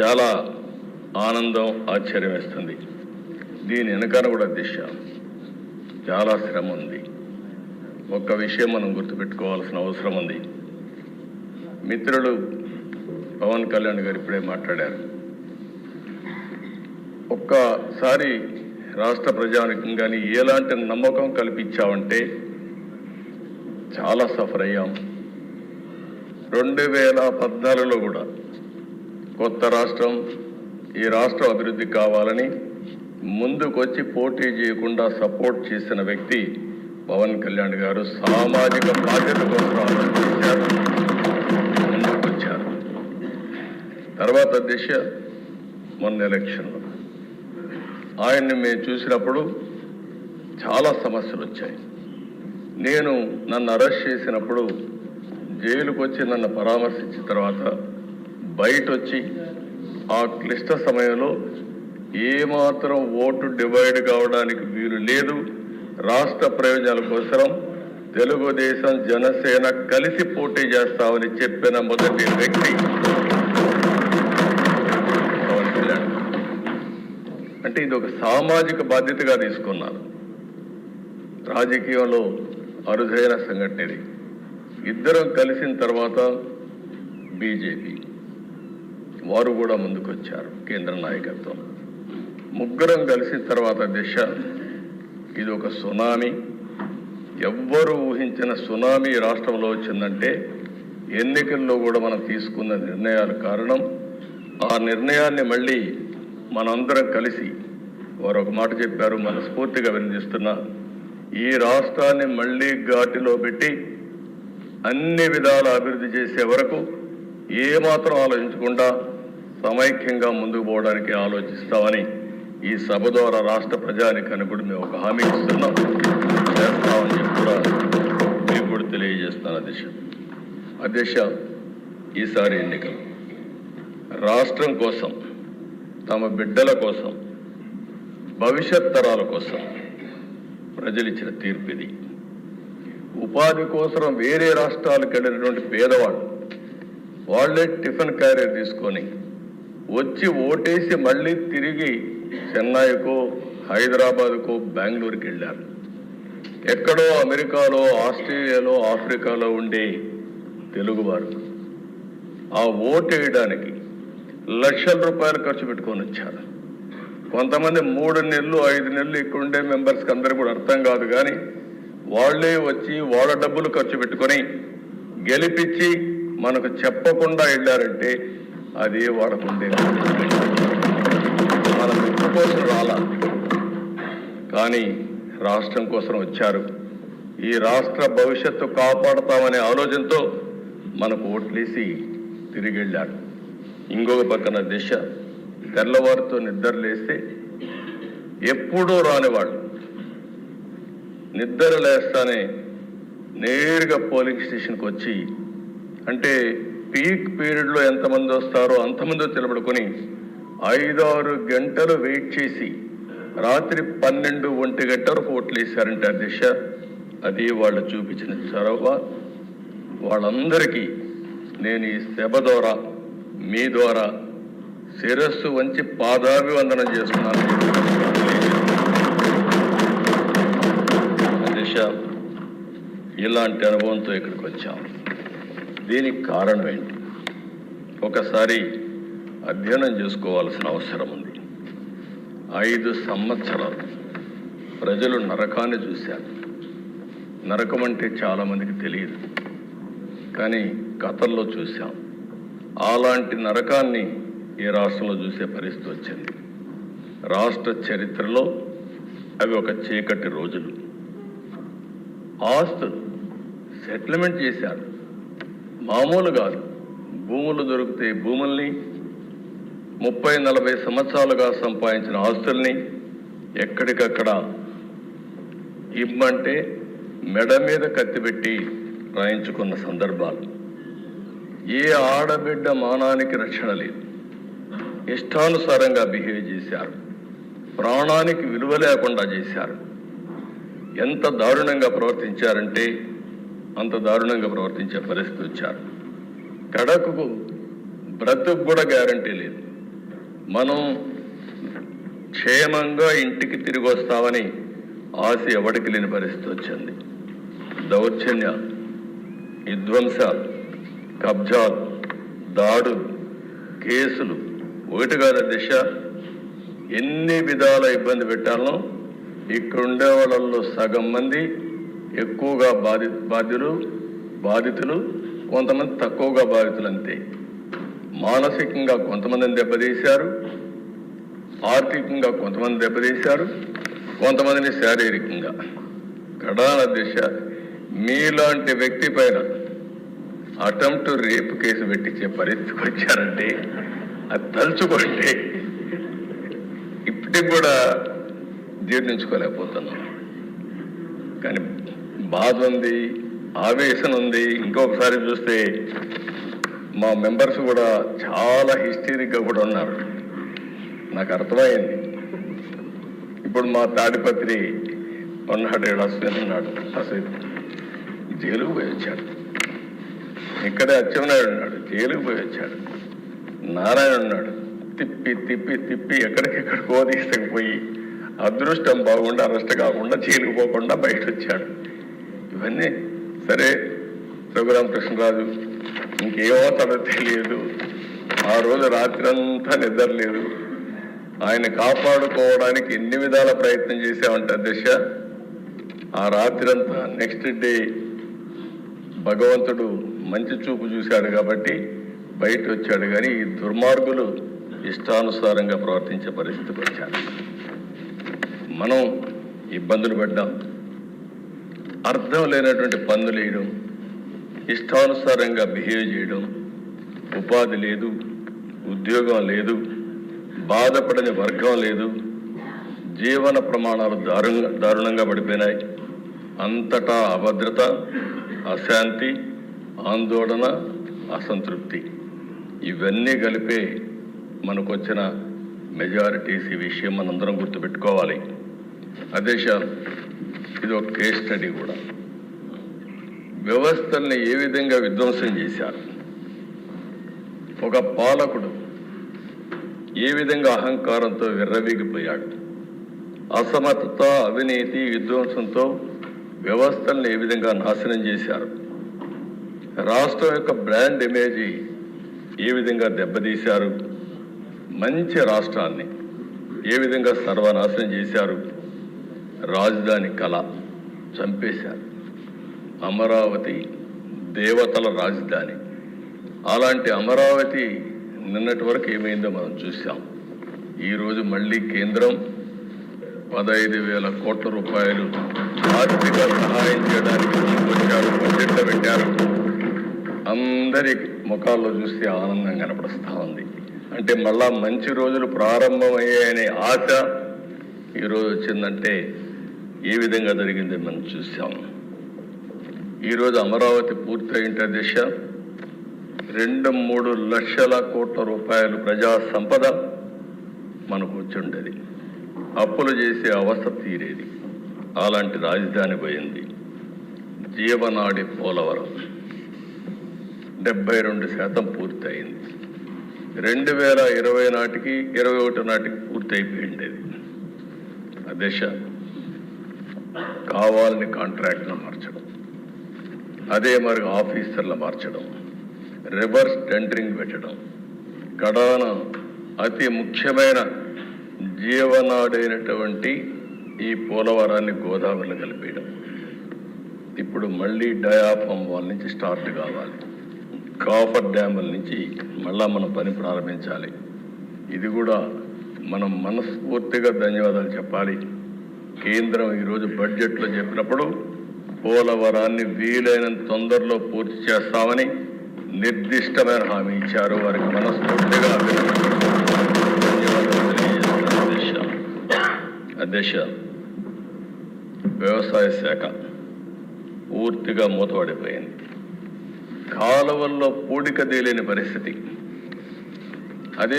చాలా ఆనందం, ఆశ్చర్యం వేస్తుంది. దీని వెనకాల కూడా దిశ చాలా శ్రమ ఉంది. ఒక్క విషయం మనం గుర్తుపెట్టుకోవాల్సిన అవసరం ఉంది. మిత్రులు పవన్ కళ్యాణ్ గారు ఇప్పుడే మాట్లాడారు. ఒక్కసారి రాష్ట్ర ప్రజానికం కానీ ఎలాంటి నమ్మకం కల్పించామంటే చాలా సఫర్ అయ్యాం. 2014లో కూడా కొత్త రాష్ట్రం, ఈ రాష్ట్రం అభివృద్ధి కావాలని ముందుకొచ్చి పోటీ చేయకుండా సపోర్ట్ చేసిన వ్యక్తి పవన్ కళ్యాణ్ గారు. సామాజిక బాధ్యత కోసం ఆలోచించారు, ముందుకొచ్చారు. తర్వాత దిశ మొన్న ఎలక్షన్లో ఆయన్ని మేము చూసినప్పుడు చాలా సమస్యలు వచ్చాయి. నన్ను అరెస్ట్ చేసినప్పుడు జైలుకు వచ్చి నన్ను పరామర్శించిన తర్వాత బయట వచ్చి ఆ క్లిష్ట సమయంలో ఏమాత్రం ఓటు డివైడ్ కావడానికి వీలు లేదు, రాష్ట్ర ప్రయోజనాల కోసం తెలుగుదేశం జనసేన కలిసి పోటీ చేస్తామని చెప్పిన మొదటి వ్యక్తి పవన్ కళ్యాణ్. అంటే ఇది ఒక సామాజిక బాధ్యతగా తీసుకున్నారు. రాజకీయంలో అరుదైన సంఘటన ఇది. ఇద్దరం కలిసిన తర్వాత బీజేపీ వారు కూడా ముందుకొచ్చారు, కేంద్ర నాయకత్వం. ముగ్గురం కలిసిన తర్వాత దిశ ఇది ఒక సునామీ. ఎవ్వరూ ఊహించిన సునామీ రాష్ట్రంలో వచ్చిందంటే ఎన్నికల్లో కూడా మనం తీసుకున్న నిర్ణయాల కారణం. ఆ నిర్ణయాన్ని మళ్ళీ మనందరం కలిసి వారు ఒక మాట చెప్పారు, మనస్ఫూర్తిగా వినిపిస్తున్నా, ఈ రాష్ట్రాన్ని మళ్ళీ ఘాటిలో పెట్టి అన్ని విధాల అభివృద్ధి చేసే వరకు ఏమాత్రం ఆలోచించకుండా సమైక్యంగా ముందుకు పోవడానికి ఆలోచిస్తామని ఈ సభ ద్వారా రాష్ట్ర ప్రజానికాన్ని కూడా మేము ఒక హామీ ఇస్తున్నాం, చేస్తామని చెప్పి కూడా మీకు కూడా తెలియజేస్తున్నాను. అధ్యక్ష, ఈసారి ఎన్నికలు రాష్ట్రం కోసం, తమ బిడ్డల కోసం, భవిష్యత్ తరాల కోసం ప్రజలు ఇచ్చిన తీర్పు ఇది. ఉపాధి కోసం వేరే రాష్ట్రాలకు వెళ్ళినటువంటి పేదవాళ్ళు వాళ్ళే టిఫిన్ క్యారియర్ తీసుకొని వచ్చి ఓటేసి మళ్ళీ తిరిగి చెన్నైకో, హైదరాబాద్కో, బెంగళూరుకి వెళ్ళారు. ఎక్కడో అమెరికాలో, ఆస్ట్రేలియాలో, ఆఫ్రికాలో ఉండే తెలుగువారు ఆ ఓటు వేయడానికి లక్షల రూపాయలు ఖర్చు పెట్టుకొని వచ్చారు. కొంతమంది 3 నెలలు 5 నెలలు ఇక్కడ ఉండే మెంబర్స్కి అందరూ కూడా అర్థం కాదు, కానీ వాళ్లే వచ్చి వాళ్ళ డబ్బులు ఖర్చు పెట్టుకొని గెలిపించి మనకు చెప్పకుండా వెళ్ళారంటే అది వాళ్ళకుండే. మన మిత్ర కోసం రాలా, కానీ రాష్ట్రం కోసం వచ్చారు. ఈ రాష్ట్ర భవిష్యత్తు కాపాడుతామనే ఆలోచనతో మనకు ఓట్లేసి తిరిగి వెళ్ళారు. ఇంకొక పక్కన దిశ తెల్లవారితో నిద్ర లేస్తే ఎప్పుడూ రానివాళ్ళు నిద్ర లేస్తానే నేరుగా పోలింగ్ స్టేషన్కి వచ్చి, అంటే పీక్ పీరియడ్లో ఎంతమంది వస్తారో అంతమంది నిలబడుకొని 5-6 గంటలు వెయిట్ చేసి రాత్రి 12-1 గంట వరకు ఓట్లు వేశారంటే అధ్యక్ష, అది వాళ్ళు చూపించిన చొరవ. వాళ్ళందరికీ నేను ఈ సభ ద్వారా, మీ ద్వారా శిరస్సు వంచి పాదాభివందనం చేస్తున్నాను. అధ్యక్ష, ఇలాంటి అనుభవంతో ఇక్కడికి వచ్చాం. దీనికి కారణం ఏంటి? ఒకసారి అధ్యయనం చేసుకోవాల్సిన అవసరం ఉంది. 5 సంవత్సరాలు ప్రజలు నరకాన్ని చూశారు. నరకం అంటే చాలామందికి తెలియదు, కానీ గతంలో చూశాం. అలాంటి నరకాన్ని ఈ రాష్ట్రంలో చూసే పరిస్థితి వచ్చింది. రాష్ట్ర చరిత్రలో అవి ఒక చీకటి రోజులు. ఆస్తులు సెటిల్మెంట్ చేశారు, మామూలు కాదు. భూములు దొరికితే భూముల్ని, 30-40 సంవత్సరాలుగా సంపాదించిన ఆస్తుల్ని ఎక్కడికక్కడ ఇమ్మంటే మెడ మీద కత్తిపెట్టి రాయించుకున్న సందర్భాలు. ఏ ఆడబిడ్డ మానానికి రక్షణ లేదు, ఇష్టానుసారంగా బిహేవ్ చేశారు, ప్రాణానికి విలువ లేకుండా చేశారు. ఎంత దారుణంగా ప్రవర్తించారంటే అంత దారుణంగా ప్రవర్తించే పరిస్థితి వచ్చారు. కడకు బ్రతుకు కూడా గ్యారంటీ లేదు. మనం క్షేమంగా ఇంటికి తిరిగి వస్తామని ఆశ ఎవడికి లేని పరిస్థితి వచ్చింది. దౌర్జన్య, విధ్వంస, కబ్జాలు, దాడులు, కేసులు ఒకటి కాదు దిశ. ఎన్ని విధాల ఇబ్బంది పెట్టాలో ఇక్కడ ఉండే వాళ్ళల్లో సగం మంది ఎక్కువగా బాధితులు, కొంతమంది తక్కువగా బాధితులు అంతే. మానసికంగా కొంతమందిని దెబ్బతీశారు, ఆర్థికంగా కొంతమంది దెబ్బతీశారు, కొంతమందిని శారీరకంగా. కడాన దిశ మీలాంటి వ్యక్తి పైన అటెంప్ట్ రేపు కేసు పెట్టించే పరిస్థితికి వచ్చారంటే అది తలుచుకుంటే ఇప్పటికి కూడా జీర్ణించుకోలేకపోతున్నాం. కానీ బాధ ఉంది, ఆవేశం ఉంది. ఇంకొకసారి చూస్తే మా మెంబర్స్ కూడా చాలా హిస్టరిక్గా కూడా ఉన్నారు. నాకు అర్థమైంది. ఇప్పుడు మా తాడిపత్రి ఉన్నాడు, అశ్విన్ ఉన్నాడు. అశ్విన్ జైలుకు పోయి వచ్చాడు. ఇక్కడే అచ్చెన్నాయుడు ఉన్నాడు, జైలుకు పోయి వచ్చాడు. నారాయణ ఉన్నాడు, తిప్పి తిప్పి తిప్పి ఎక్కడికెక్కడికో తీసుకుపోయి అదృష్టం బాగుండా అరెస్ట్ కాకుండా జైలుకు పోకుండా బయట వచ్చాడు. ఇవన్నీ సరే. రఘురామకృష్ణరాజు ఇంకేమవుతాడో తెలియదు. ఆ రోజు రాత్రంతా నిద్రలేదు. ఆయన కాపాడుకోవడానికి ఎన్ని విధాల ప్రయత్నం చేశామంటే దిశ. ఆ రాత్రంతా నెక్స్ట్ డే భగవంతుడు మంచి చూపు చూశాడు కాబట్టి బయట వచ్చాడు. కానీ ఈ దుర్మార్గులు ఇష్టానుసారంగా ప్రవర్తించే పరిస్థితికి వచ్చారు. మనం ఇబ్బందులు పడ్డాం. అర్థం లేనటువంటి పనులు వేయడం, ఇష్టానుసారంగా బిహేవ్ చేయడం, ఉపాధి లేదు, ఉద్యోగం లేదు, బాధపడని వర్గం లేదు, జీవన ప్రమాణాలు దారుణంగా పడిపోయినాయి. అంతటా అభద్రత, అశాంతి, ఆందోళన, అసంతృప్తి ఇవన్నీ కలిపే మనకు వచ్చిన మెజారిటీస్. ఈ విషయం మనందరం గుర్తుపెట్టుకోవాలి. అదే ఇది ఒక కేస్ స్టడీ కూడా. వ్యవస్థల్ని ఏ విధంగా విధ్వంసం చేశారు, ఒక పాలకుడు ఏ విధంగా అహంకారంతో విర్రవీగిపోయాడు, అసమర్థత, అవినీతి, విధ్వంసంతో వ్యవస్థల్ని ఏ విధంగా నాశనం చేశారు, రాష్ట్రం యొక్క బ్రాండ్ ఇమేజ్ ఏ విధంగా దెబ్బతీశారు, మంచి రాష్ట్రాన్ని ఏ విధంగా సర్వనాశనం చేశారు, రాజధాని కళ చంపేశారు. అమరావతి దేవతల రాజధాని. అలాంటి అమరావతి నిన్నటి వరకు ఏమైందో మనం చూసాం. ఈరోజు మళ్ళీ కేంద్రం 15,000 కోట్ల రూపాయలు ఆర్థిక సహాయం చేయడానికి వచ్చారు, బడ్జెట్లో పెట్టారు. అందరి ముఖాల్లో చూస్తే ఆనందం కనపడుస్తూ ఉంది. అంటే మళ్ళా మంచి రోజులు ప్రారంభమయ్యాయనే ఆశ ఈరోజు వచ్చిందంటే ఏ విధంగా జరిగింది మనం చూసాం. ఈరోజు అమరావతి పూర్తయింటే దిశ 2-3 లక్షల కోట్ల రూపాయలు ప్రజా సంపద మనకు వచ్చుండేది. అప్పులు చేసే అవస్థ తీరేది. అలాంటి రాజధాని పోయింది. జీవనాడి పోలవరం 72% పూర్తయింది. 2020 నాటికి 21 నాటికి పూర్తి అయిపోయిండేది. అదే కావాలని కాంట్రాక్ట్ను మార్చడం, అదే మరి ఆఫీసర్లు మార్చడం, రివర్స్ టెండరింగ్ పెట్టడం, కడాన అతి ముఖ్యమైన జీవనాడైనటువంటి ఈ పోలవరాన్ని గోదావరిలో కలిపేయడం. ఇప్పుడు మళ్ళీ డయాఫామ్ వాల్ నుంచి స్టార్ట్ కావాలి. కాఫర్ డ్యాముల నుంచి మళ్ళా మనం పని ప్రారంభించాలి. ఇది కూడా మనం మనస్ఫూర్తిగా ధన్యవాదాలు చెప్పాలి. కేంద్రం ఈరోజు బడ్జెట్లో చెప్పినప్పుడు పోలవరాన్ని వీలైనంత తొందరలో పూర్తి చేస్తామని నిర్దిష్టమైన హామీ ఇచ్చారు. వారికి మనస్ఫూర్తిగా ధన్యవాదాలు తెలియజేస్తున్నారు. అధ్యక్ష, వ్యవసాయ శాఖ పూర్తిగా మూతపడిపోయింది. కాలువల్లో పూడిక తేలేని పరిస్థితి.